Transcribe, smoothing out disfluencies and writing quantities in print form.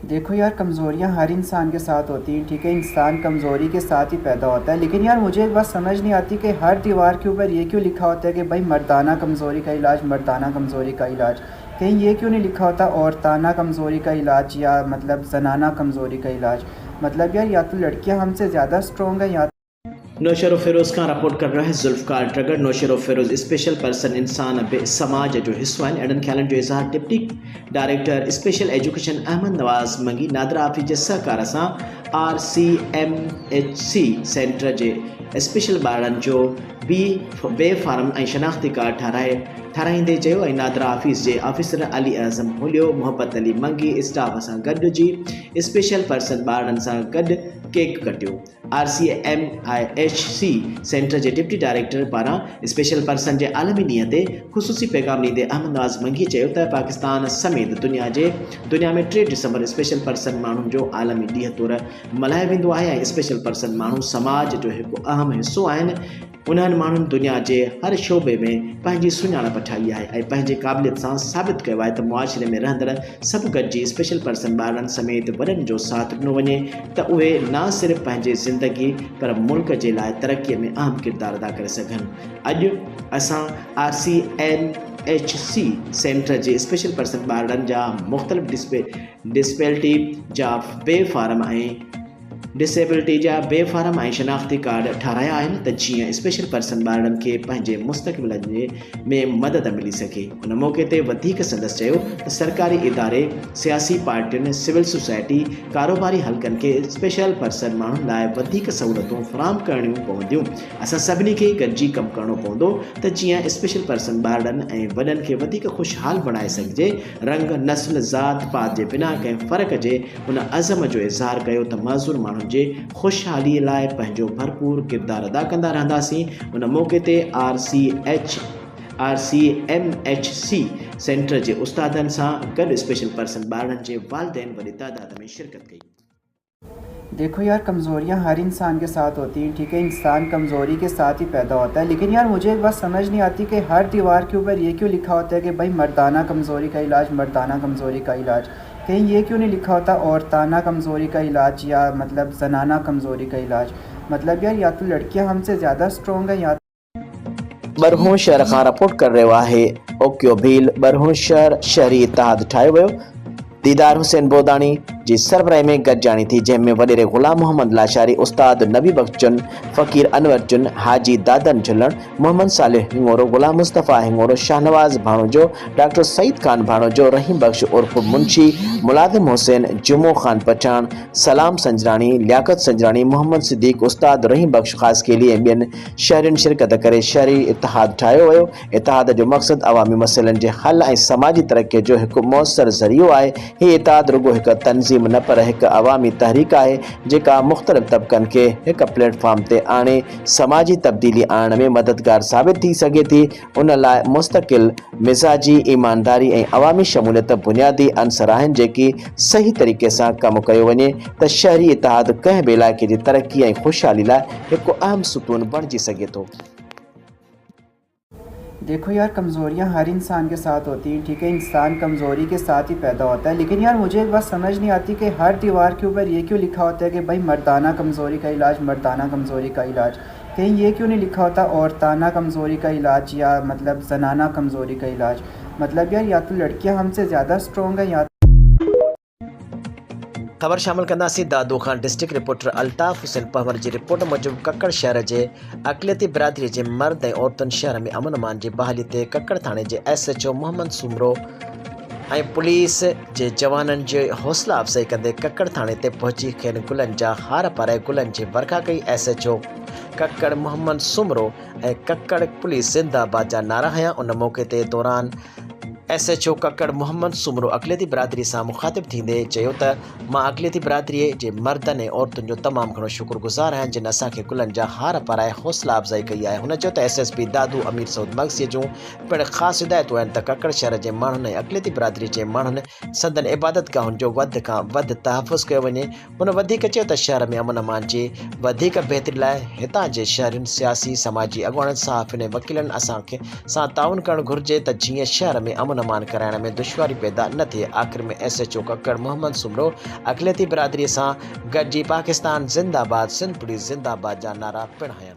देखो यार, कमज़ोरियाँ हर इंसान के साथ होती हैं, ठीक है। इंसान कमज़ोरी के साथ ही पैदा होता है। लेकिन यार मुझे एक बात समझ नहीं आती कि हर दीवार के ऊपर ये क्यों लिखा होता है कि भाई मर्दाना कमज़ोरी का इलाज, मर्दाना कमज़ोरी का इलाज। कहीं ये क्यों नहीं लिखा होता औरताना कमज़ोरी का इलाज, या मतलब जनाना कमज़ोरी का इलाज। मतलब यार, या तो लड़कियां हमसे ज़्यादा स्ट्रॉन्ग हैं, या नौशर फिरोज खान रिपोर्ट कर रहा है जुल्फकार ट्रगर नौशर फिरोज स्पेशल पर्सन इंसान समाज जो हिस्सा एडन ख्यालन जो इजहार deputy director special education Ahmed Nawaz Mangi Nadra हाफिज सहकार सां RCMHC सेंटर जे स्पेशल ॿारनि जो बे फार्म ऐं शनाख्ती कार्ड ठाराईंदे चयो नादरा हाफिज़ जे ऑफिसर अली आज़म हुलियो मोहब्बत अली मंगी स्टाफ सां गॾु जी स्पेशल पर्सन ॿारनि सां गॾु केक कटियो। RCMHC सेंटर जे डिप्टी डायरेक्टर पारां स्पेशल पर्सन जे आलमी ॾींहं ते ख़ुसूसी पैगाम ॾींदे अहमद नवाज़ मंगी चयो त पाकिस्तान समेत दुनिया में 3 डिसंबर स्पेशल पर्सन माण्हुनि जो आलमी ॾींहुं तौरु मल्हायो वेंदो आहे ऐं स्पेशल पर्सन माण्हू समाज जो हिकु अहम हिसो आहिनि। उन्हनि माण्हुनि दुनिया जे हर शोबे में पंहिंजी सुञाणप ठाही आहे ऐं पंहिंजे क़ाबिलियत सां साबित कयो आहे त मुआशिरे में रहंदड़ सभु गॾिजी स्पेशल पर्सन ॿारनि समेत वॾनि जो साथ ॾिनो वञे त उहे न सिर्फ़ु पंहिंजे ज़िंदगी पर मुल्क जे लाइ तरक़ीअ में अहम किरदारु अदा करे सघनि। अॼु असां RCMHC सेंटर जे स्पेशल पर्सन ॿारनि जा मुख़्तलिफ़ डिसेबिलिटी जा बेफारम ऐं शनाख्ती कार्ड ठाराया आहिनि त जीअं स्पेशल पर्सन ॿारनि खे पंहिंजे मुस्तक़बिल में मदद मिली सघे। उन मौक़े ते वधीक संदसि चयो त सरकारी इदारे, सियासी पार्टियुनि, सिविल सोसाइटी, कारोबारी हल्कनि खे स्पेशल पर्सन माण्हुनि लाइ वधीक सहूलियतूं फ़राहम करणियूं पवंदियूं। असां सभिनी खे गॾिजी कमु करणो पवंदो त जीअं स्पेशल पर्सन ॿारनि ऐं वॾनि खे वधीक ख़ुशहाल बणाए सघिजे। रंग, नस्ल, ज़ात पात जे बिना कंहिं फ़र्क़ जे उन अज़म जो इज़हार कयो त मज़ूर माण्हुनि जे ख़ुशहालीअ लाइ पंहिंजो भरपूर किरदारु अदा कंदा रहंदासीं। उन मौक़े ते RCMHC सेंटर जे उस्तादनि सां गॾु स्पेशल पर्सन ॿारनि जे वालिदैन वॾी तादाद में शिरकत कई। देखो यार, कमज़ोरियाँ हर इंसान के साथ होती हैं, ठीक है। इंसान कमज़ोरी के साथ ही पैदा होता है। लेकिन यार मुझे एक बात समझ नहीं आती कि हर दीवार के ऊपर ये क्यों लिखा होता है कि भाई मर्दाना कमज़ोरी का इलाज, मर्दाना कमज़ोरी का इलाज। कहीं ये क्यों नहीं लिखा होता औरताना कमज़ोरी का इलाज, या मतलब जनाना कमज़ोरी का इलाज। मतलब यार, या तो लड़कियां हमसे ज़्यादा स्ट्रॉन्ग हैं, या बरहूं शहर खां रिपोर्ट कर रहियो आहे ओकियो भील। बरहूं शहरी इतिहाद ठाहियो वियो। दीदार हुसैन बोदानी जी सरबराही में गॾिजाणी थी, जंहिंमें वॾेरे ग़ुलाम मोहम्मद लाशारी, उस्ताद नबी बख्श चुन, फ़कीर अनवर चुन, हाजी दादन झुलण, मोहम्मद सालिह हिंगोरो, ग़ुलाम मुस्तफ़ा हिंगोरो, शाहनवाज़ भाणोजो, डॉक्टर सईद खान भाणोजो, रहीम बख्श उर्फ मुंशी, मुलाज़िम हुसैन, जुमो खान पठान, सलाम संजराणी, लियाकत संजराणी, मोहम्मद सिद्दीक, उस्ताद रहीम बख्श ख़ासकेली ऐं ॿियनि शहरियुनि शिरकत करे शहरी इतिहाद ठाहियो वियो। इतिहाद जो मक़सदु अवामी मसइलनि जे हल ऐं समाजी तरक़ीअ जो हिकु मुअसर ज़रियो आहे। हीअ इतिहाद रुगो हिकु तंज़ीम न पर हिकु अवामी तहरीक आहे जेका मुख़्तलिफ़ तबक़नि खे हिकु प्लेटफॉर्म ते आणे समाजी तब्दीली आणण में मददगार साबित थी सघे थी। उन लाइ मुस्तक़िल मिज़ाजी, ईमानदारी ऐं अवामी शमूलियत बुनियादी अंसर आहिनि जेकी सही तरीक़े सां कमु कयो वञे त शहरी इतिहाद कंहिं बि इलाइक़े जी तरक़ी ऐं ख़ुशहाली लाइ हिकु अहम सुतून बणिजी सघे थो। देखो यार, कमज़ोरियाँ हर इंसान के साथ होती हैं, ठीक है। इंसान कमज़ोरी के साथ ही पैदा होता है। लेकिन यार मुझे एक बात समझ नहीं आती कि हर दीवार के ऊपर ये क्यों लिखा होता है कि भाई मर्दाना कमज़ोरी का इलाज, मर्दाना कमज़ोरी का इलाज। कहीं ये क्यों नहीं लिखा होता औरताना कमज़ोरी का इलाज, या मतलब जनाना कमज़ोरी का इलाज। मतलब यार, या तो लड़कियां हमसे ज़्यादा स्ट्रॉन्ग हैं, या ख़बर शामिल कंदासीं दादू Khan district reporter Altaf Hussain power जी रिपोर्ट मूजिब कक्कड़ शहर जे अक़लियती बिरादरी जे मर्द ऐं औरतुनि शहर में अमन अमान जी बहाली ते कक्कड़ थाणे जे SHO मोहम्मद सुमरो ऐं पुलिस जे जवाननि जे हौसला अफ़ज़ाई कंदे कक्कड़ थाणे ते पहुची खेनि गुलनि जा हार पाराए गुलनि जी वर्खा कई। SHO कक्कड़ मोहम्मद सुमरो ऐं कक्कड़ पुलिस ज़िंदाबाद जा नारा हंया। उन मौक़े ते दौरान SHO कक्कड़ मोहम्मद सुमरो अक़लियती बिरादरी सां मुख़ातिब थींदे चयो त मां अक़लियती बिरादरीअ जे मर्दनि ऐं औरतुनि जो तमामु घणो शुक्रगुज़ार आहियां जिन असांखे गुलनि जा हार पाराए हौसला अफ़ज़ाई कई आहे। हुन चयो त SSP दादू अमीर सऊद मग़ज़ीअ जूं पिणु ख़ासि हिदायतूं आहिनि त कक्कड़ शहर जे माण्हुनि ऐं अक़लियती बिरादरी जे माण्हुनि संदन इबादत गाहुनि जो वधि खां वधि तहफ़ुज़ कयो वञे। हुन वधीक चयो त शहर में अमन अमान जी वधीक बहितरी लाइ हितां जे शहरियुनि, सियासी, समाजी अॻुवाणनि, सहाफ़ियुनि ऐं वकीलनि असांखे सां ताउन करणु घुरिजे त जीअं शहर में अमन मुनमान कराइण में दुश्वारी पैदा न थिए। आख़िर में SHO कक्कड़ मोहम्मद सुमरो अक़लियती बिरादरी सां गॾिजी पाकिस्तान ज़िंदाबाद, सिंध पुलिस ज़िंदाबाद जा नारा पिणु हंया।